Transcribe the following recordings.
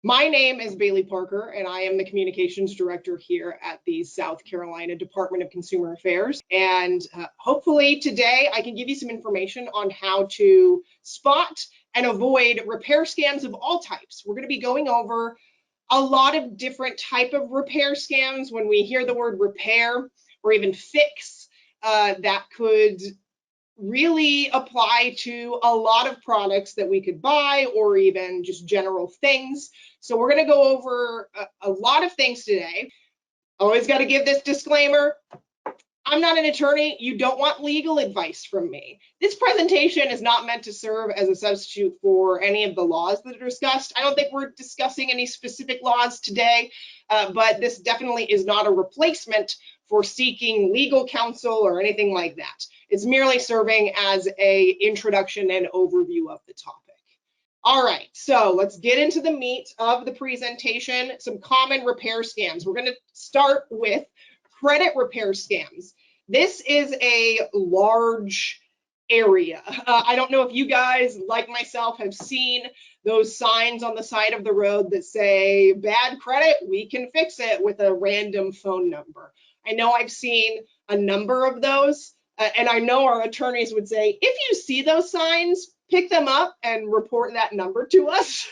My name is Bailey Parker, and I am the Communications Director here at the South Carolina Department of Consumer Affairs. And hopefully today I can give you some information on how to spot and avoid repair scams of all types. We're going to be going over a lot of different type of repair scams. When we hear the word repair or even fix, that could really apply to a lot of products that we could buy or even just general things. So we're going to go over a lot of things today. Always got to give this disclaimer. I'm not an attorney. You don't want legal advice from me. This presentation is not meant to serve as a substitute for any of the laws that are discussed. I don't think we're discussing any specific laws today, but this definitely is not a replacement for seeking legal counsel or anything like that. It's merely serving as an introduction and overview of the topic. All right, so let's get into the meat of the presentation, some common repair scams. We're going to start with credit repair scams. This is a large area. I don't know if you guys, like myself, have seen those signs on the side of the road that say, bad credit, we can fix it, with a random phone number. I know I've seen a number of those, and I know our attorneys would say, if you see those signs, pick them up and report that number to us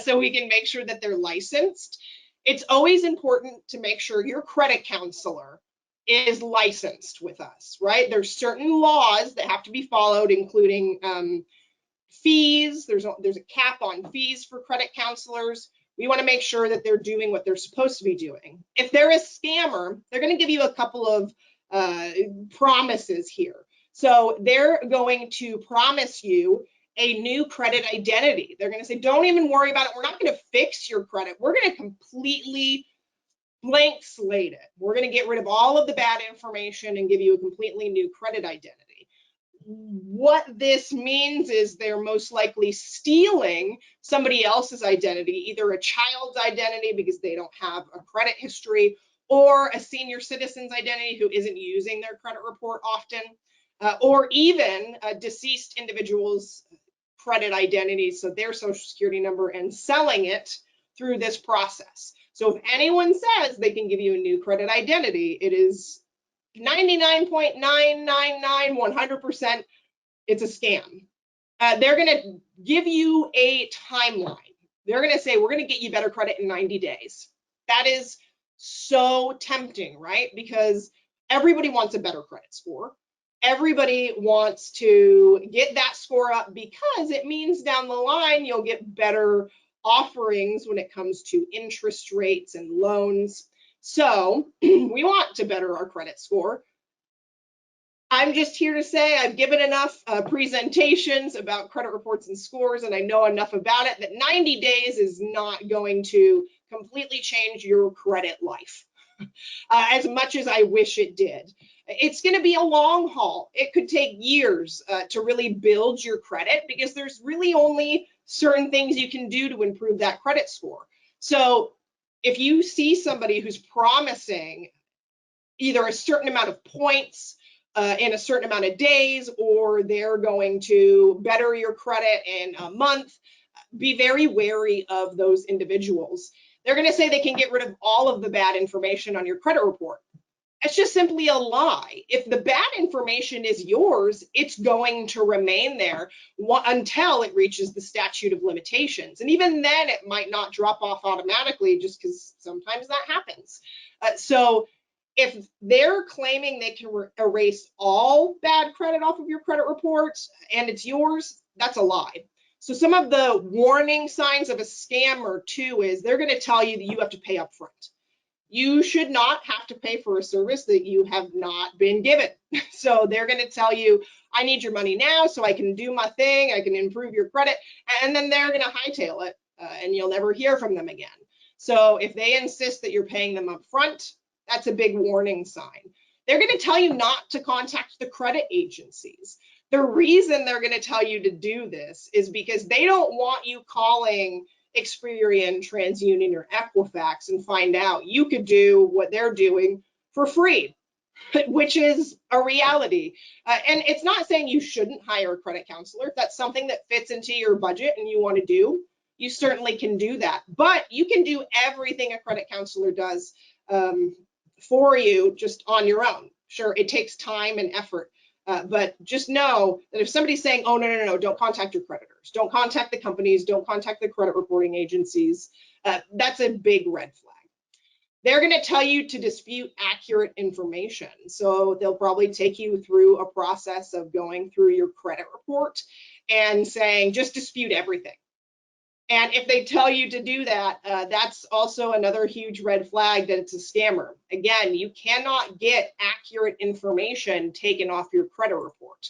so we can make sure that they're licensed. It's always important to make sure your credit counselor is licensed with us, right? There's certain laws that have to be followed, including fees. There's a cap on fees for credit counselors. We want to make sure that they're doing what they're supposed to be doing. If they're a scammer, they're going to give you a couple of promises here. So they're going to promise you a new credit identity. They're going to say, don't even worry about it. We're not going to fix your credit. We're going to completely blank slate it. We're going to get rid of all of the bad information and give you a completely new credit identity. What this means is they're most likely stealing somebody else's identity, either a child's identity because they don't have a credit history, or a senior citizen's identity who isn't using their credit report often, or even a deceased individual's credit identity, so their social security number, and selling it through this process. So if anyone says they can give you a new credit identity, it is 99.999, 100%, it's a scam. They're going to give you a timeline. They're going to say, we're going to get you better credit in 90 days. That is so tempting, right? Because everybody wants a better credit score. Everybody wants to get that score up because it means down the line you'll get better offerings when it comes to interest rates and loans. So we want to better our credit score. I'm just here to say I've given enough presentations about credit reports and scores, and I know enough about it that 90 days is not going to completely change your credit life as much as I wish it did. It's going to be a long haul. It could take years to really build your credit because there's really only certain things you can do to improve that credit score. So if you see somebody who's promising either a certain amount of points in a certain amount of days, or they're going to better your credit in a month, be very wary of those individuals. They're going to say they can get rid of all of the bad information on your credit report. It's just simply a lie. If the bad information is yours, it's going to remain there until it reaches the statute of limitations. And even then, it might not drop off automatically, just because sometimes that happens. So if they're claiming they can erase all bad credit off of your credit reports and it's yours, that's a lie. So some of the warning signs of a scammer too is they're going to tell you that you have to pay up front. You should not have to pay for a service that you have not been given. So they're going to tell you, I need your money now so I can do my thing, I can improve your credit, and then they're going to hightail it and you'll never hear from them again. So if they insist that you're paying them up front, that's a big warning sign. They're going to tell you not to contact the credit agencies. The reason they're going to tell you to do this is because they don't want you calling Experian, TransUnion, or Equifax and find out you could do what they're doing for free, which is a reality. And it's not saying you shouldn't hire a credit counselor. If that's something that fits into your budget and you want to do, you certainly can do that. But you can do everything a credit counselor does for you just on your own. Sure, it takes time and effort, but just know that if somebody's saying, oh, no, don't contact your creditors, don't contact the companies, don't contact the credit reporting agencies, that's a big red flag. They're going to tell you to dispute accurate information. So they'll probably take you through a process of going through your credit report and saying, just dispute everything. And if they tell you to do that, that's also another huge red flag that it's a scammer. Again, you cannot get accurate information taken off your credit report.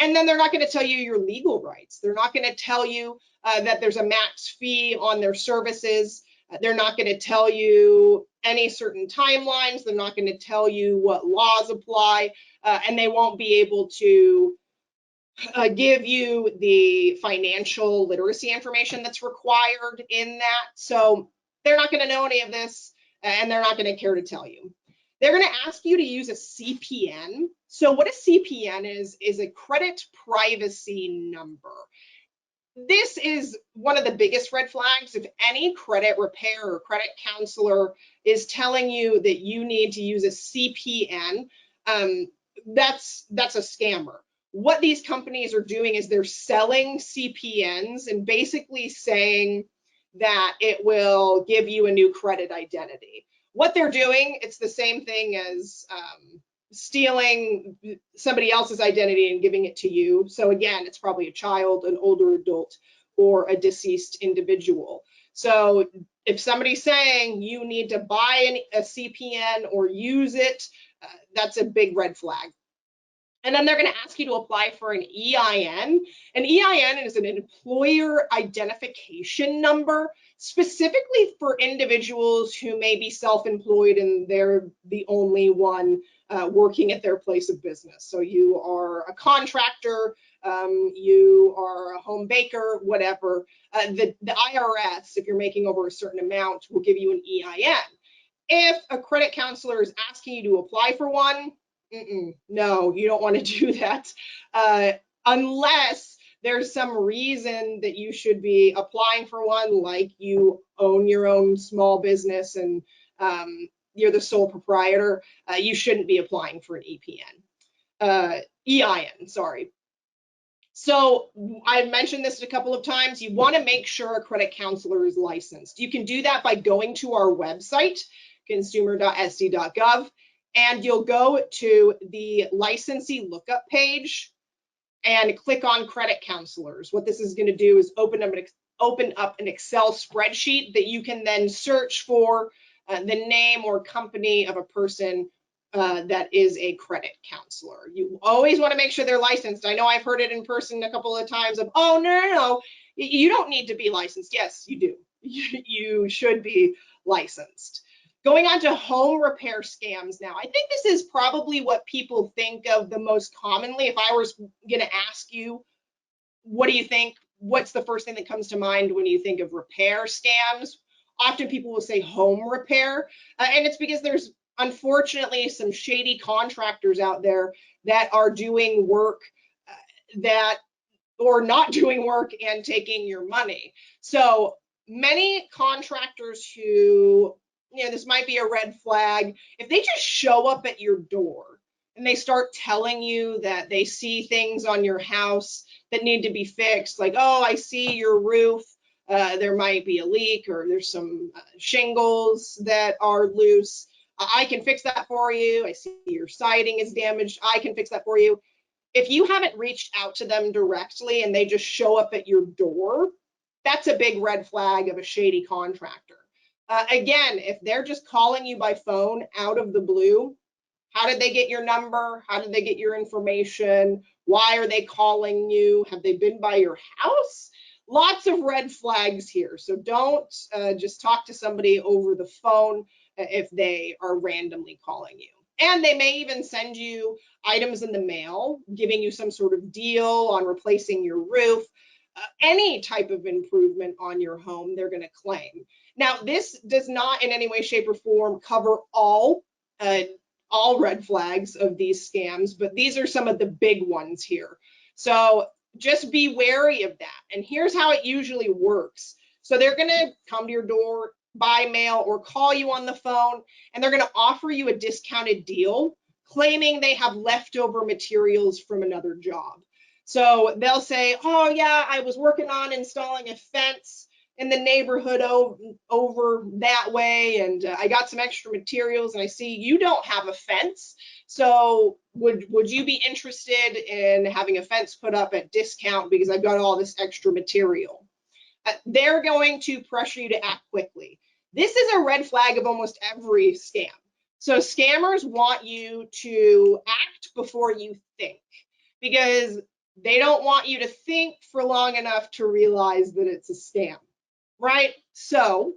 And then they're not going to tell you your legal rights. They're not going to tell you that there's a max fee on their services. They're not going to tell you any certain timelines. They're not going to tell you what laws apply, and they won't be able to give you the financial literacy information that's required in that. So they're not going to know any of this, and they're not going to care to tell you. They're going to ask you to use a CPN. So what a CPN is a credit privacy number. This is one of the biggest red flags. If any credit repair or credit counselor is telling you that you need to use a CPN, that's a scammer. What these companies are doing is they're selling CPNs and basically saying that it will give you a new credit identity. What they're doing, it's the same thing as stealing somebody else's identity and giving it to you. So again, it's probably a child, an older adult, or a deceased individual. So if somebody's saying you need to buy a CPN or use it, that's a big red flag. And then they're going to ask you to apply for an EIN. An EIN is an employer identification number, specifically for individuals who may be self-employed and they're the only one working at their place of business. So you are a contractor, you are a home baker, whatever. The IRS, if you're making over a certain amount, will give you an EIN. If a credit counselor is asking you to apply for one, no, you don't want to do that unless there's some reason that you should be applying for one, like you own your own small business and you're the sole proprietor. You shouldn't be applying for an EIN, sorry. So I mentioned this a couple of times. You want to make sure a credit counselor is licensed. You can do that by going to our website, consumer.sc.gov. And you'll go to the licensee lookup page and click on credit counselors. What this is going to do is open up an Excel spreadsheet that you can then search for the name or company of a person that is a credit counselor. You always want to make sure they're licensed. I know I've heard it in person a couple of times of, oh, no, you don't need to be licensed. Yes, you do. You should be licensed. Going on to home repair scams now. I think this is probably what people think of the most commonly. If I was going to ask you, what do you think? What's the first thing that comes to mind when you think of repair scams? Often people will say home repair, and it's because there's unfortunately some shady contractors out there that are doing work or not doing work and taking your money. So many contractors who, this might be a red flag. If they just show up at your door and they start telling you that they see things on your house that need to be fixed, like, oh, I see your roof, there might be a leak, or there's some shingles that are loose. I can fix that for you. I see your siding is damaged. I can fix that for you. If you haven't reached out to them directly and they just show up at your door, that's a big red flag of a shady contractor. Again, if they're just calling you by phone out of the blue, how did they get your number? How did they get your information? Why are they calling you? Have they been by your house? Lots of red flags here. So don't just talk to somebody over the phone if they are randomly calling you. And they may even send you items in the mail, giving you some sort of deal on replacing your roof. Any type of improvement on your home, they're going to claim. Now, this does not in any way, shape, or form cover all red flags of these scams, but these are some of the big ones here. So just be wary of that. And here's how it usually works. So they're going to come to your door by mail or call you on the phone, and they're going to offer you a discounted deal, claiming they have leftover materials from another job. So they'll say, oh yeah, I was working on installing a fence in the neighborhood over that way, and I got some extra materials, and I see you don't have a fence. So would you be interested in having a fence put up at discount because I've got all this extra material? They're going to pressure you to act quickly. This is a red flag of almost every scam. So scammers want you to act before you think, because they don't want you to think for long enough to realize that it's a scam, right? So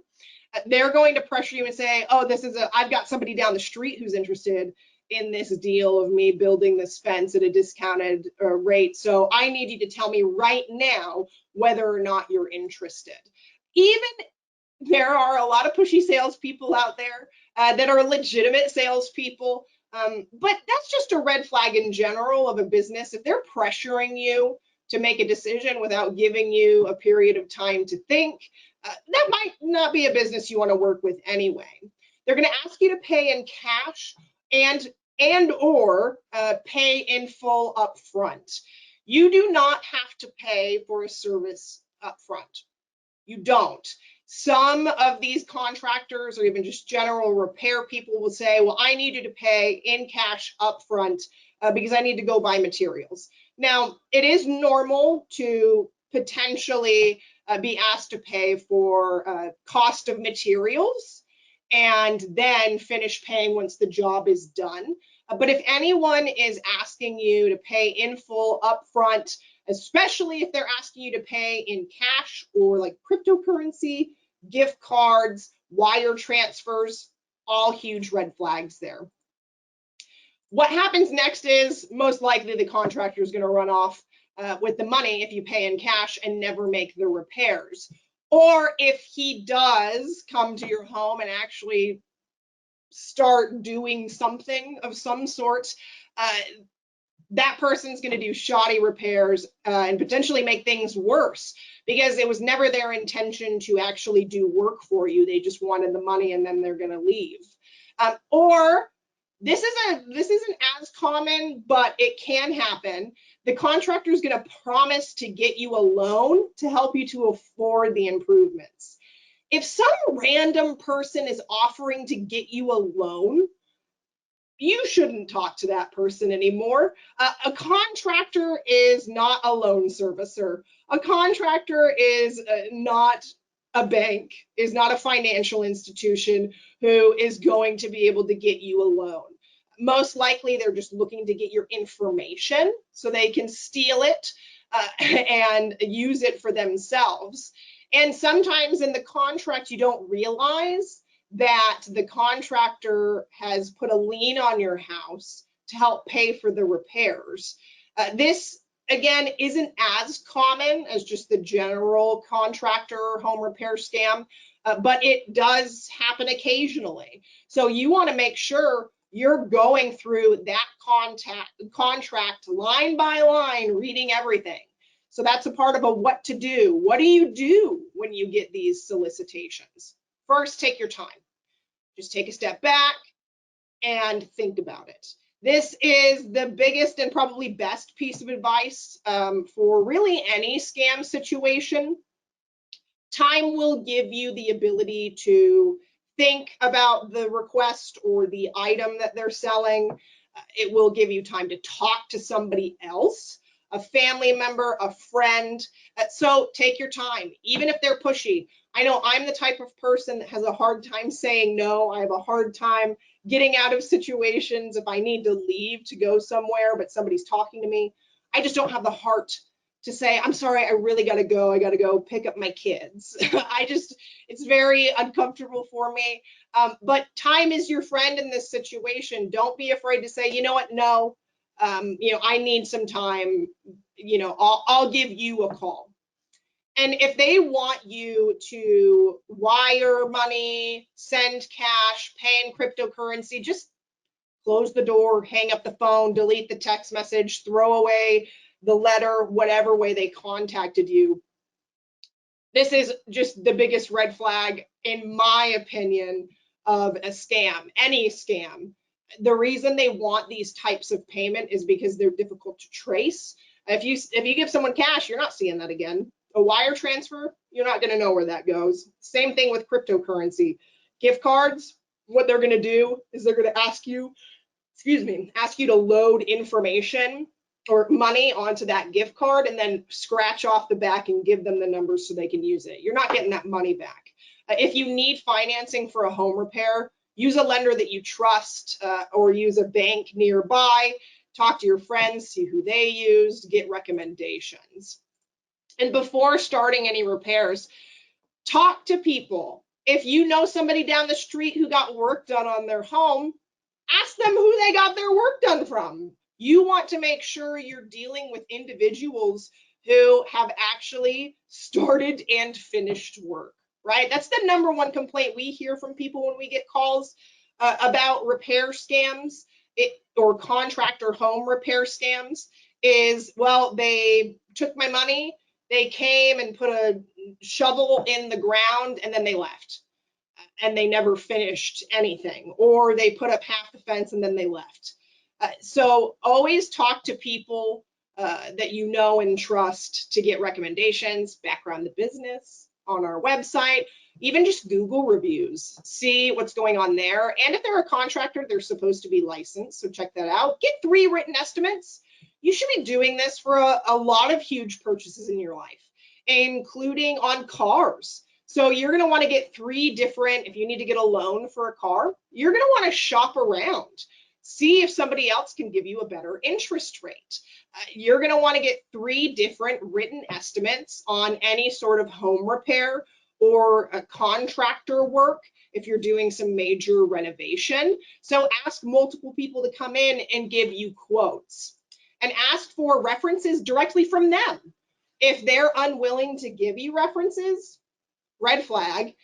they're going to pressure you and say, oh, I've got somebody down the street who's interested in this deal of me building this fence at a discounted rate. So I need you to tell me right now whether or not you're interested. Even there are a lot of pushy salespeople out there that are legitimate salespeople, but that's just a red flag in general of a business. If they're pressuring you to make a decision without giving you a period of time to think, that might not be a business you want to work with anyway. They're going to ask you to pay in cash and or pay in full upfront. You do not have to pay for a service upfront. You don't. Some of these contractors or even just general repair people will say, well, I need you to pay in cash upfront because I need to go buy materials. Now, it is normal to potentially be asked to pay for cost of materials and then finish paying once the job is done. But if anyone is asking you to pay in full upfront, especially if they're asking you to pay in cash or like cryptocurrency, gift cards, wire transfers, all huge red flags there. What happens next is most likely the contractor is going to run off with the money if you pay in cash and never make the repairs. Or if he does come to your home and actually start doing something of some sort, that person's going to do shoddy repairs and potentially make things worse because it was never their intention to actually do work for you. They just wanted the money and then they're going to leave. Or this isn't as common, but it can happen. The contractor is going to promise to get you a loan to help you to afford the improvements. If some random person is offering to get you a loan, you shouldn't talk to that person anymore. A contractor is not a loan servicer. A contractor is not a bank, is not a financial institution who is going to be able to get you a loan. Most likely, they're just looking to get your information so they can steal it and use it for themselves. And sometimes in the contract, you don't realize that the contractor has put a lien on your house to help pay for the repairs. This, again, isn't as common as just the general contractor home repair scam, but it does happen occasionally. So you want to make sure you're going through that contract line by line, reading everything. So that's a part of a what to do. What do you do when you get these solicitations? First, take your time. Just take a step back and think about it. This is the biggest and probably best piece of advice for really any scam situation. Time will give you the ability to think about the request or the item that they're selling. It will give you time to talk to somebody else, a family member, a friend. So take your time, even if they're pushy. I know I'm the type of person that has a hard time saying no. I have a hard time getting out of situations if I need to leave to go somewhere, but somebody's talking to me. I just don't have the heart to say, I'm sorry, I really got to go. I got to go pick up my kids. It's very uncomfortable for me. But time is your friend in this situation. Don't be afraid to say, you know what, no, I need some time, I'll give you a call. And if they want you to wire money, send cash, pay in cryptocurrency, just close the door, hang up the phone, delete the text message, throw away the letter, whatever way they contacted you. This is just the biggest red flag, in my opinion, of a scam, any scam. The reason they want these types of payment is because they're difficult to trace. If you give someone cash, you're not seeing that again. A wire transfer, you're not going to know where that goes. Same thing with cryptocurrency. Gift cards, what they're going to do is they're going to ask you, ask you to load information or money onto that gift card and then scratch off the back and give them the numbers so they can use it. You're not getting that money back. If you need financing for a home repair, use a lender that you trust, or use a bank nearby. Talk to your friends, see who they used, get recommendations. And before starting any repairs, talk to people. If you know somebody down the street who got work done on their home, ask them who they got their work done from. You want to make sure you're dealing with individuals who have actually started and finished work, right? That's the number one complaint we hear from people when we get calls about repair scams or contractor home repair scams is, well, they took my money, they came and put a shovel in the ground, and then they left. And they never finished anything, or they put up half the fence and then they left. So always talk to people that you know and trust to get recommendations, background the business on our website, even just Google reviews, see what's going on there. And if they're a contractor, they're supposed to be licensed, so check that out. Get 3 written estimates. You should be doing this for a lot of huge purchases in your life, including on cars. So you're going to want to get 3 different, if you need to get a loan for a car, you're going to want to shop around, see if somebody else can give you a better interest rate. You're going to want to get 3 different written estimates on any sort of home repair or a contractor work if you're doing some major renovation. So ask multiple people to come in and give you quotes, and ask for references directly from them. If they're unwilling to give you references, red flag.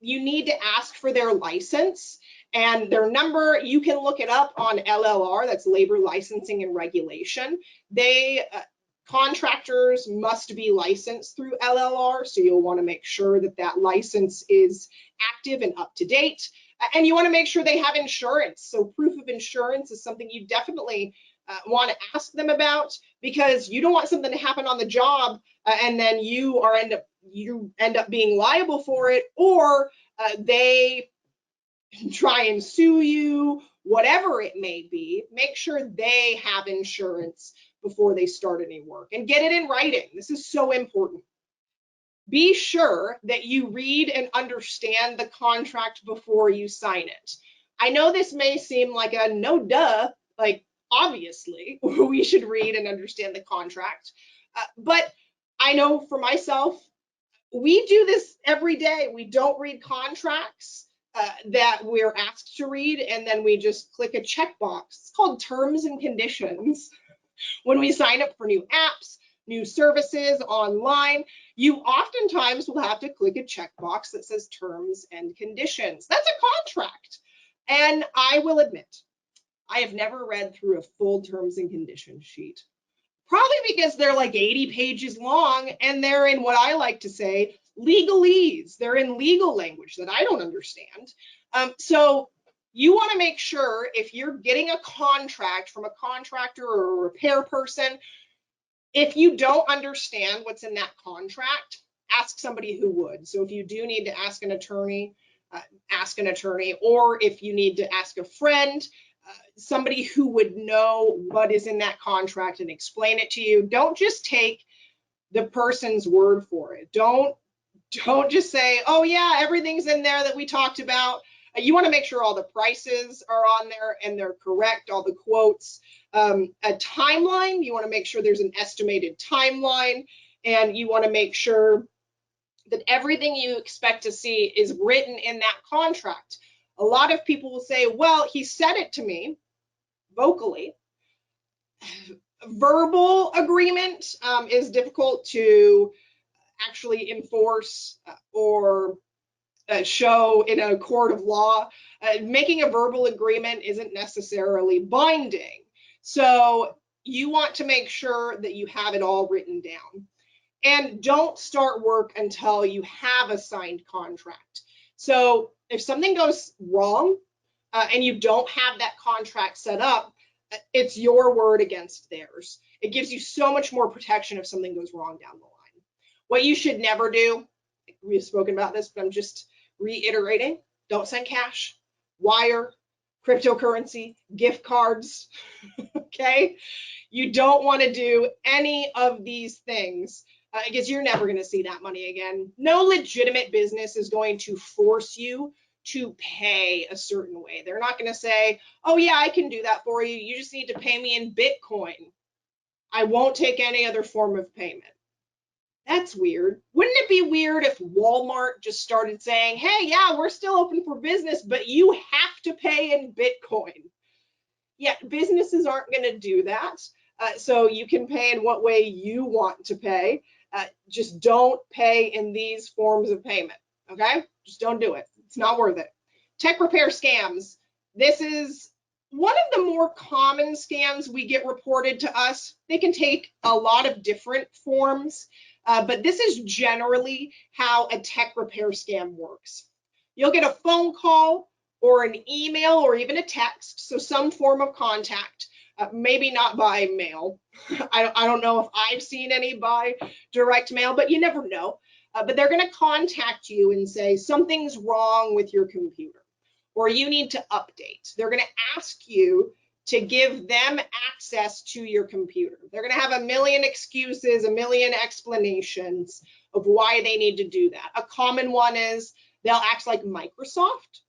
You need to ask for their license and their number. You can look it up on LLR, that's Labor Licensing and Regulation. Contractors must be licensed through LLR, so you'll want to make sure that that license is active and up to date. And you want to make sure they have insurance. So proof of insurance is something you definitely want to ask them about, because you don't want something to happen on the job and then you end up being liable for it, or they try and sue you, whatever it may be. Make sure they have insurance before they start any work, and get it in writing. This is so important. Be sure that you read and understand the contract before you sign it. I know this may seem like a no duh, like obviously we should read and understand the contract, but I know for myself, we do this every day. We don't read contracts that we're asked to read, and then we just click a checkbox. It's called terms and conditions. When we sign up for new apps, new services online, you oftentimes will have to click a checkbox that says terms and conditions. That's a contract. And I will admit, I have never read through a full terms and conditions sheet. Probably because they're like 80 pages long, and they're in what I like to say legalese. They're in legal language that I don't understand. So you want to make sure, if you're getting a contract from a contractor or a repair person, if you don't understand what's in that contract, ask somebody who would. So if you do need to ask an attorney, or if you need to ask a friend, somebody who would know what is in that contract and explain it to you. Don't just take the person's word for it. Don't just say, oh yeah, everything's in there that we talked about. You want to make sure all the prices are on there and they're correct, all the quotes. A timeline, you want to make sure there's an estimated timeline, and you want to make sure that everything you expect to see is written in that contract. A lot of people will say, well, he said it to me vocally. Verbal agreement is difficult to actually enforce or show in a court of law. Making a verbal agreement isn't necessarily binding. So you want to make sure that you have it all written down. And don't start work until you have a signed contract. So if something goes wrong and you don't have that contract set up, it's your word against theirs. It gives you so much more protection if something goes wrong down the line. What you should never do, we've spoken about this, but I'm just reiterating, don't send cash, wire, cryptocurrency, gift cards, okay? You don't want to do any of these things because you're never going to see that money again. No legitimate business is going to force you to pay a certain way. They're not going to say, oh yeah, I can do that for you. You just need to pay me in Bitcoin. I won't take any other form of payment. That's weird. Wouldn't it be weird if Walmart just started saying, hey, yeah, we're still open for business, but you have to pay in Bitcoin? Yeah, businesses aren't going to do that. So you can pay in what way you want to pay. Just don't pay in these forms of payment, okay? Just don't do it. It's not worth it. Tech repair scams. This is one of the more common scams we get reported to us. They can take a lot of different forms, but this is generally how a tech repair scam works. You'll get a phone call or an email or even a text, so some form of contact, maybe not by mail. I don't know if I've seen any by direct mail, but you never know. But they're going to contact you and say something's wrong with your computer or you need to update. They're going to ask you to give them access to your computer. They're going to have a million excuses, a million explanations of why they need to do that. A common one is they'll act like Microsoft,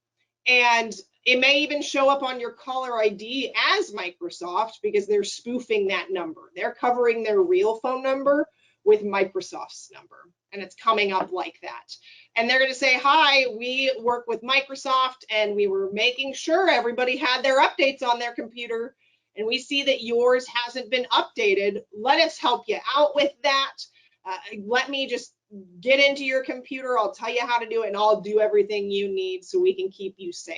and it may even show up on your caller ID as Microsoft because they're spoofing that number. They're covering their real phone number with Microsoft's number, and it's coming up like that. And they're going to say, hi, we work with Microsoft, and we were making sure everybody had their updates on their computer, and we see that yours hasn't been updated. Let us help you out with that. Let me just get into your computer. I'll tell you how to do it, and I'll do everything you need so we can keep you safe.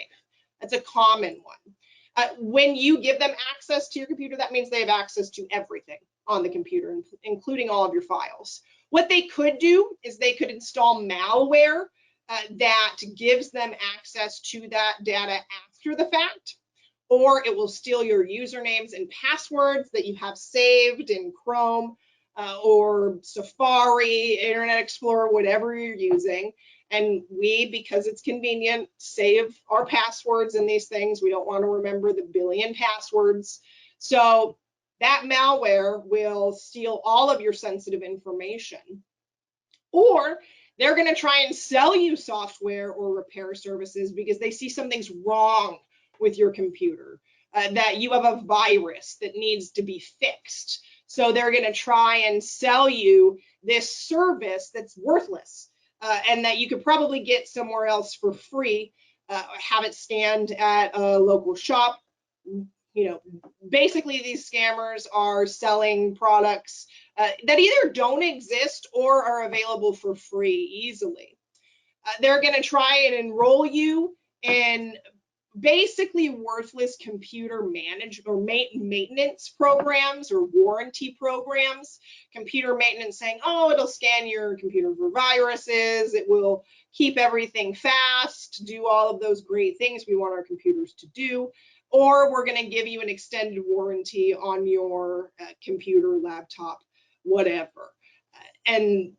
That's a common one. When you give them access to your computer, that means they have access to everything on the computer, including all of your files. What they could do is they could install malware that gives them access to that data after the fact, or it will steal your usernames and passwords that you have saved in Chrome or Safari, Internet Explorer, whatever you're using. And we, because it's convenient, save our passwords in these things. We don't want to remember the billion passwords. So that malware will steal all of your sensitive information. Or they're going to try and sell you software or repair services because they see something's wrong with your computer, that you have a virus that needs to be fixed. So they're going to try and sell you this service that's worthless and that you could probably get somewhere else for free, have it stand at a local shop. You know, basically these scammers are selling products that either don't exist or are available for free easily. They're going to try and enroll you in basically worthless computer maintenance programs or warranty programs. Computer maintenance saying, oh, it'll scan your computer for viruses, it will keep everything fast, do all of those great things we want our computers to do, or we're going to give you an extended warranty on your computer, laptop, whatever, and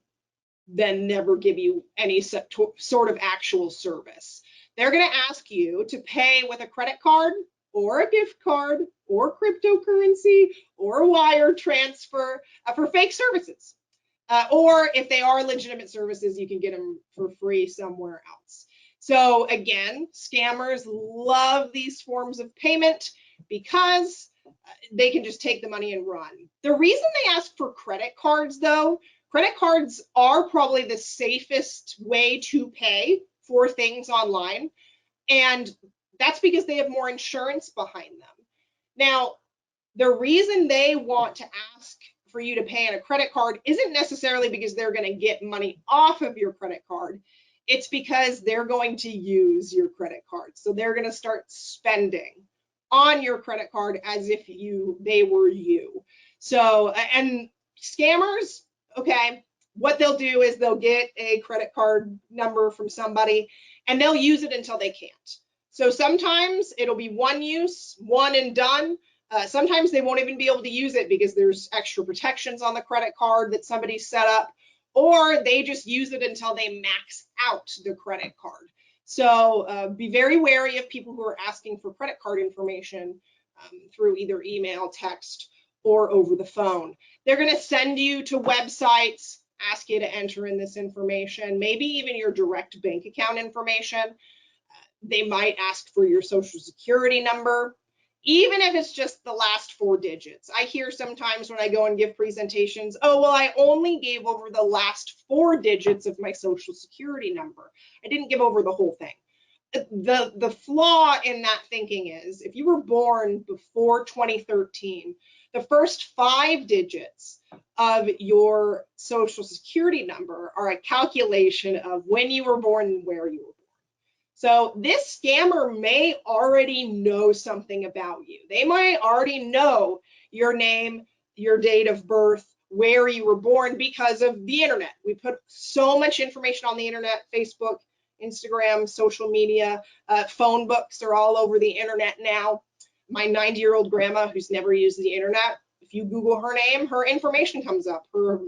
then never give you any sort of actual service. They're going to ask you to pay with a credit card or a gift card or cryptocurrency or a wire transfer for fake services. Or if they are legitimate services, you can get them for free somewhere else. So again, scammers love these forms of payment because they can just take the money and run. The reason they ask for credit cards, though, credit cards are probably the safest way to pay for things online, and that's because they have more insurance behind them. Now, the reason they want to ask for you to pay on a credit card isn't necessarily because they're going to get money off of your credit card. It's because they're going to use your credit card. So they're going to start spending on your credit card as if they were you. So, and scammers, okay, what they'll do is they'll get a credit card number from somebody and they'll use it until they can't. So sometimes it'll be one use, one and done. Sometimes they won't even be able to use it because there's extra protections on the credit card that somebody set up, or they just use it until they max out the credit card. So be very wary of people who are asking for credit card information through either email, text, or over the phone. They're going to send you to websites, ask you to enter in this information, maybe even your direct bank account information. They might ask for your social security number, even if it's just the last 4 digits. I hear sometimes when I go and give presentations, oh, well, I only gave over the last 4 digits of my social security number. I didn't give over the whole thing. The flaw in that thinking is if you were born before 2013, the first 5 digits of your social security number are a calculation of when you were born and where you were born. So this scammer may already know something about you. They might already know your name, your date of birth, where you were born because of the internet. We put so much information on the internet, Facebook, Instagram, social media, phone books are all over the internet now. My 90-year-old grandma who's never used the internet, if you Google her name, her information comes up, her,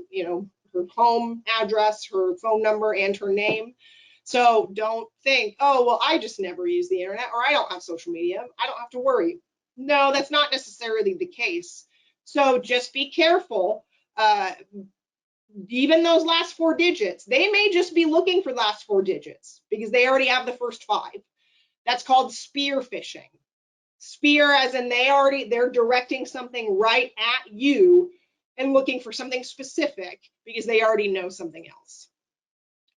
her home address, her phone number, and her name. So don't think, oh, well, I just never use the internet, or I don't have social media, I don't have to worry. No, that's not necessarily the case. So just be careful. Even those last 4 digits, they may just be looking for the last 4 digits because they already have the first 5. That's called spear phishing. Spear as in they're directing something right at you and looking for something specific because they already know something else.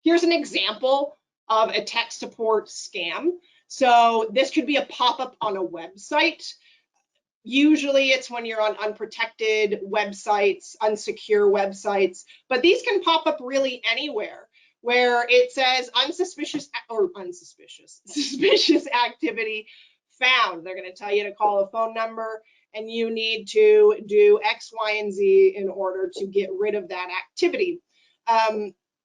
Here's an example of a tech support scam. So this could be a pop-up on a website. Usually it's when you're on unprotected websites, unsecure websites, but these can pop up really anywhere where it says suspicious activity found. They're going to tell you to call a phone number and you need to do X, Y, and Z in order to get rid of that activity.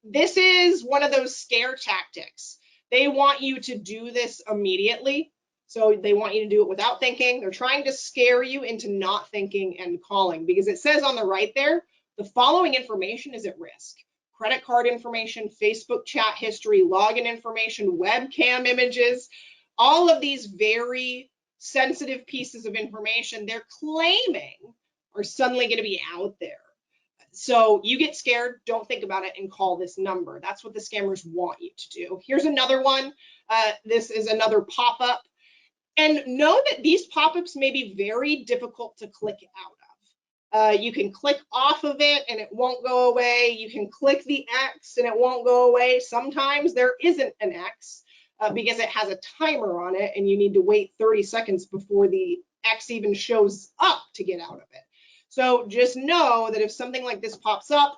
This is one of those scare tactics. They want you to do this immediately. So they want you to do it without thinking. They're trying to scare you into not thinking and calling because it says on the right there, the following information is at risk. Credit card information, Facebook chat history, login information, webcam images, all of these very sensitive pieces of information they're claiming are suddenly going to be out there. So you get scared, don't think about it, and call this number. That's what the scammers want you to do. Here's another one. This is another pop-up. And know that these pop-ups may be very difficult to click out of. You can click off of it and it won't go away. You can click the X and it won't go away. Sometimes there isn't an X because it has a timer on it and you need to wait 30 seconds before the X even shows up to get out of it. So just know that if something like this pops up,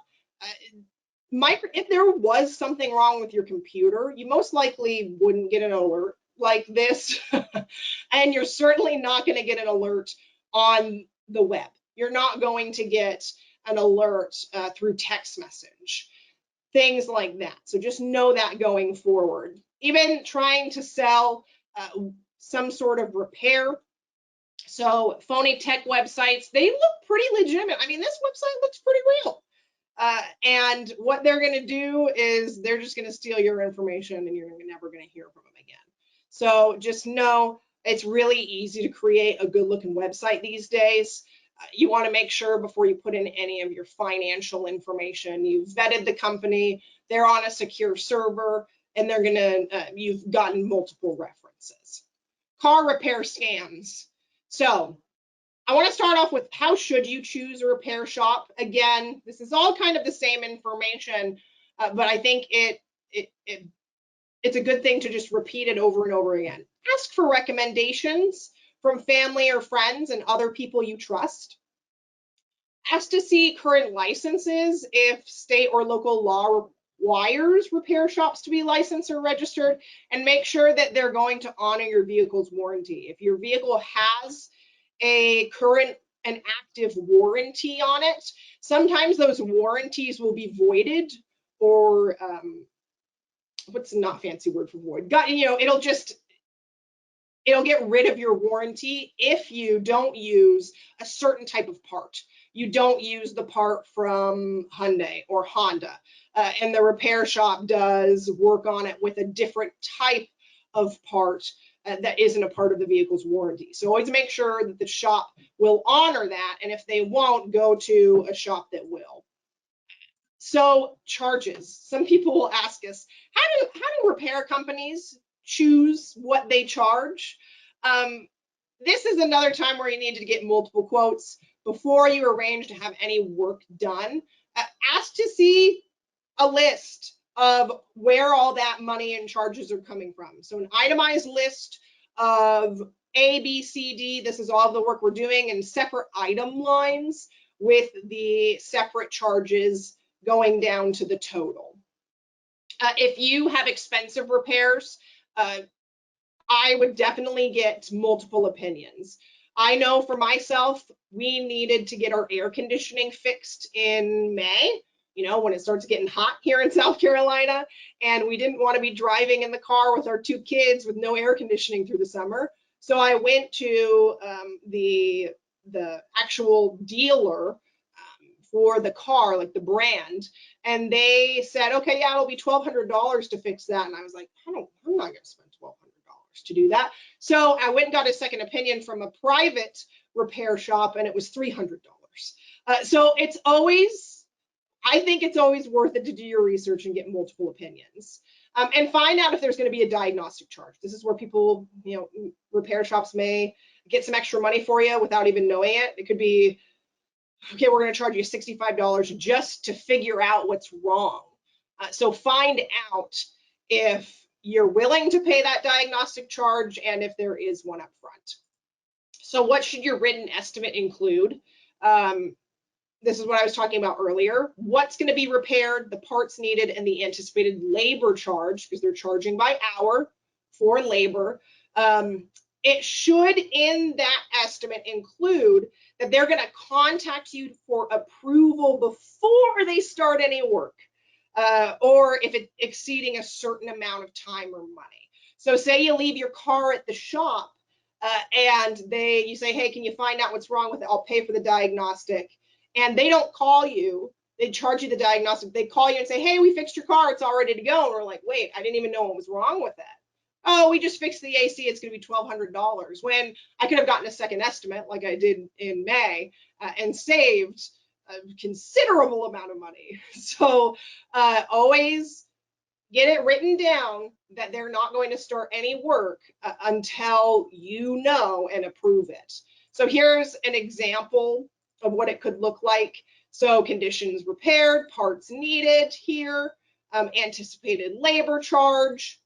if there was something wrong with your computer, you most likely wouldn't get an alert like this. And you're certainly not going to get an alert on the web. You're not going to get an alert through text message, things like that. So just know that going forward. Even trying to sell some sort of repair. So phony tech websites, they look pretty legitimate. I mean, this website looks pretty real. And what they're going to do is they're just going to steal your information and you're never going to hear from them again. So just know it's really easy to create a good looking website these days. You want to make sure before you put in any of your financial information, you've vetted the company, they're on a secure server, and they're going to, you've gotten multiple references. Car repair scams. So I want to start off with how should you choose a repair shop? Again, this is all kind of the same information, but I think it's a good thing to just repeat it over and over again. Ask for recommendations from family or friends and other people you trust. Ask to see current licenses if state or local law requires repair shops to be licensed or registered, and make sure that they're going to honor your vehicle's warranty. If your vehicle has a current an active warranty on it. Sometimes those warranties will be voided, or what's not fancy word for void? It'll get rid of your warranty if you don't use a certain type of part. You don't use the part from Hyundai or Honda, and the repair shop does work on it with a different type of part that isn't a part of the vehicle's warranty. So always make sure that the shop will honor that, and if they won't, go to a shop that will. So charges. Some people will ask us, how do repair companies choose what they charge? This is another time where you need to get multiple quotes before you arrange to have any work done. Ask to see a list of where all that money and charges are coming from. So an itemized list of A, B, C, D, this is all of the work we're doing, and separate item lines with the separate charges going down to the total. If you have expensive repairs, I would definitely get multiple opinions. I know for myself, we needed to get our air conditioning fixed in May, when it starts getting hot here in South Carolina, and we didn't want to be driving in the car with our 2 kids with no air conditioning through the summer. So I went to the actual dealer for the car, like the brand, and they said, okay, yeah, it'll be $1,200 to fix that. And I was like, I'm not going to spend $1,200 to do that. So I went and got a second opinion from a private repair shop, and it was $300. So I think it's always worth it to do your research and get multiple opinions, and find out if there's going to be a diagnostic charge. This is where people, repair shops may get some extra money for you without even knowing it. It could be, okay, we're going to charge you $65 just to figure out what's wrong. So find out if you're willing to pay that diagnostic charge and if there is one up front. So what should your written estimate include? This is what I was talking about earlier. What's going to be repaired, the parts needed, and the anticipated labor charge, because they're charging by hour for labor. It should, in that estimate, include that they're going to contact you for approval before they start any work, or if it's exceeding a certain amount of time or money. So say you leave your car at the shop, and you say, hey, can you find out what's wrong with it? I'll pay for the diagnostic. And they don't call you. They charge you the diagnostic. They call you and say, hey, we fixed your car. It's all ready to go. And we're like, wait, I didn't even know what was wrong with it. Oh, we just fixed the AC. It's going to be $1,200. When I could have gotten a second estimate like I did in May, and saved a considerable amount of money. So always get it written down that they're not going to start any work until you know and approve it. So here's an example of what it could look like. So conditions repaired, parts needed here, anticipated labor charge,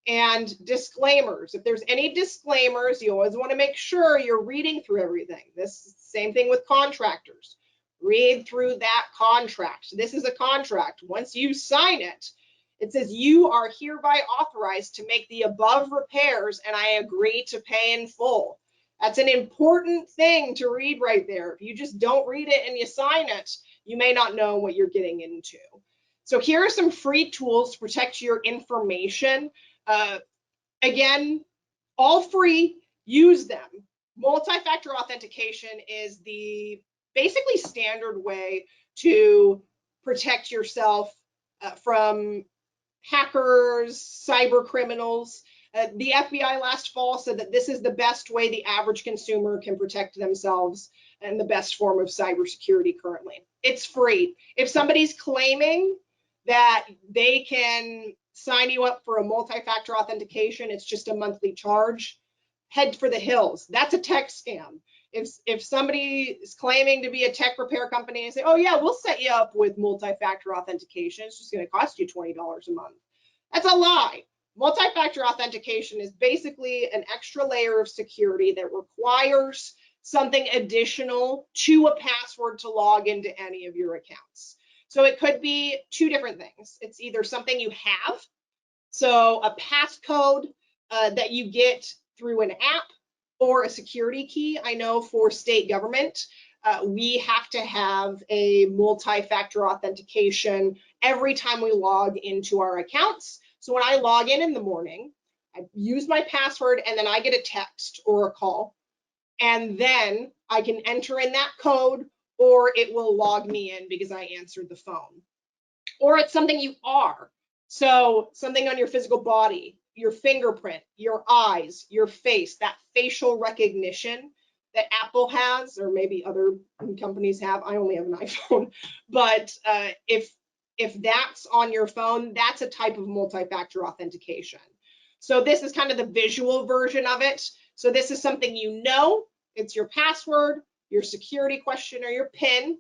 and disclaimers. If there's any disclaimers, you always want to make sure you're reading through everything. This is the same thing with contractors. Read through that contract. This is a contract. Once you sign it, it says you are hereby authorized to make the above repairs, and I agree to pay in full. That's an important thing to read right there. If you just don't read it and you sign it, you may not know what you're getting into. So here are some free tools to protect your information. Again, all free, use them. Multi-factor authentication is the basically standard way to protect yourself from hackers, cyber criminals. The FBI last fall said that this is the best way the average consumer can protect themselves and the best form of cybersecurity currently. It's free. If somebody's claiming that they can sign you up for a multi-factor authentication, it's just a monthly charge, head for the hills. That's a tech scam. If somebody is claiming to be a tech repair company and say, oh yeah, we'll set you up with multi-factor authentication, it's just going to cost you $20 a month. That's a lie. Multi-factor authentication is basically an extra layer of security that requires something additional to a password to log into any of your accounts. So it could be 2 different things. It's either something you have, so a passcode that you get through an app, or a security key. I know for state government, we have to have a multi-factor authentication every time we log into our accounts. So when I log in the morning, I use my password and then I get a text or a call. And then I can enter in that code, or it will log me in because I answered the phone. Or it's something you are. So something on your physical body, your fingerprint, your eyes, your face, that facial recognition that Apple has, or maybe other companies have. I only have an iPhone. But if that's on your phone, that's a type of multi-factor authentication. So this is kind of the visual version of it. So this is something you know. It's your password, your security question, or your PIN,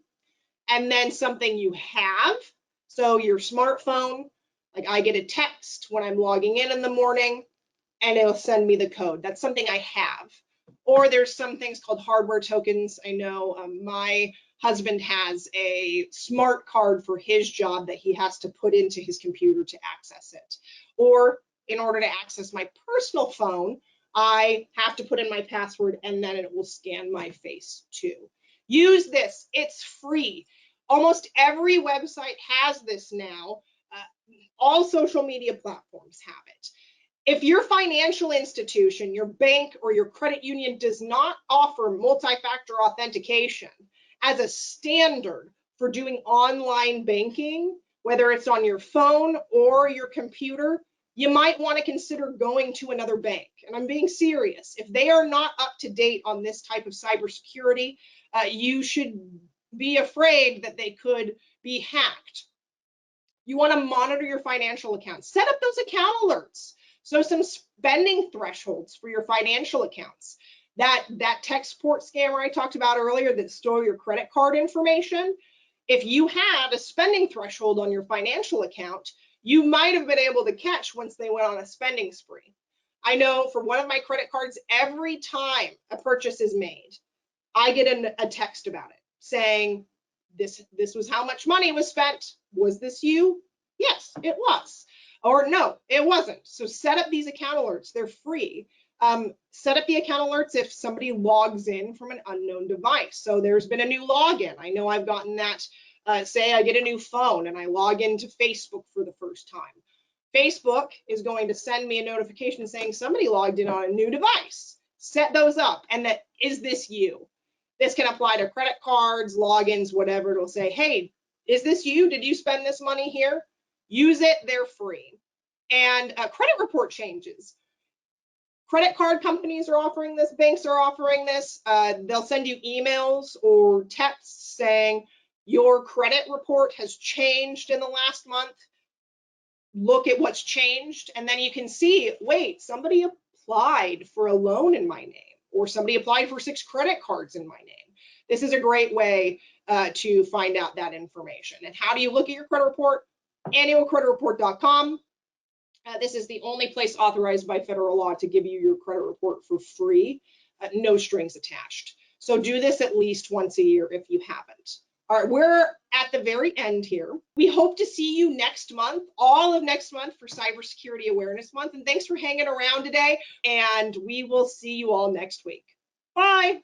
and then something you have. So your smartphone, like I get a text when I'm logging in the morning, and it'll send me the code. That's something I have. Or there's some things called hardware tokens. I know my husband has a smart card for his job that he has to put into his computer to access it. Or in order to access my personal phone, I have to put in my password and then it will scan my face too. Use this, it's free. Almost every website has this now. All social media platforms have it. If your financial institution, your bank, or your credit union does not offer multi-factor authentication as a standard for doing online banking, whether it's on your phone or your computer, you might want to consider going to another bank. And I'm being serious. If they are not up to date on this type of cybersecurity, you should be afraid that they could be hacked. You want to monitor your financial accounts. Set up those account alerts. So some spending thresholds for your financial accounts. That tech support scammer I talked about earlier that stole your credit card information, if you had a spending threshold on your financial account, you might have been able to catch once they went on a spending spree. I know for one of my credit cards, every time a purchase is made, I get a text about it saying, this was how much money was spent. Was this you? Yes, it was. Or no, it wasn't. So set up these account alerts. They're free. Set up the account alerts if somebody logs in from an unknown device. So there's been a new login. I know I've gotten that. Say I get a new phone and I log into Facebook for the first time. Facebook is going to send me a notification saying somebody logged in on a new device. Set those up. And that, is this you? This can apply to credit cards, logins, whatever. It'll say, hey, is this you? Did you spend this money here? Use it, they're free. And credit report changes. Credit card companies are offering this, banks are offering this. They'll send you emails or texts saying your credit report has changed in the last month. Look at what's changed, and then you can see, wait, somebody applied for a loan in my name, or somebody applied for 6 credit cards in my name. This is a great way to find out that information. And how do you look at your credit report? Annualcreditreport.com. This is the only place authorized by federal law to give you your credit report for free, no strings attached. So do this at least once a year if you haven't. All right, we're at the very end here. We hope to see you next month, all of next month, for Cybersecurity Awareness Month. And thanks for hanging around today. And we will see you all next week. Bye.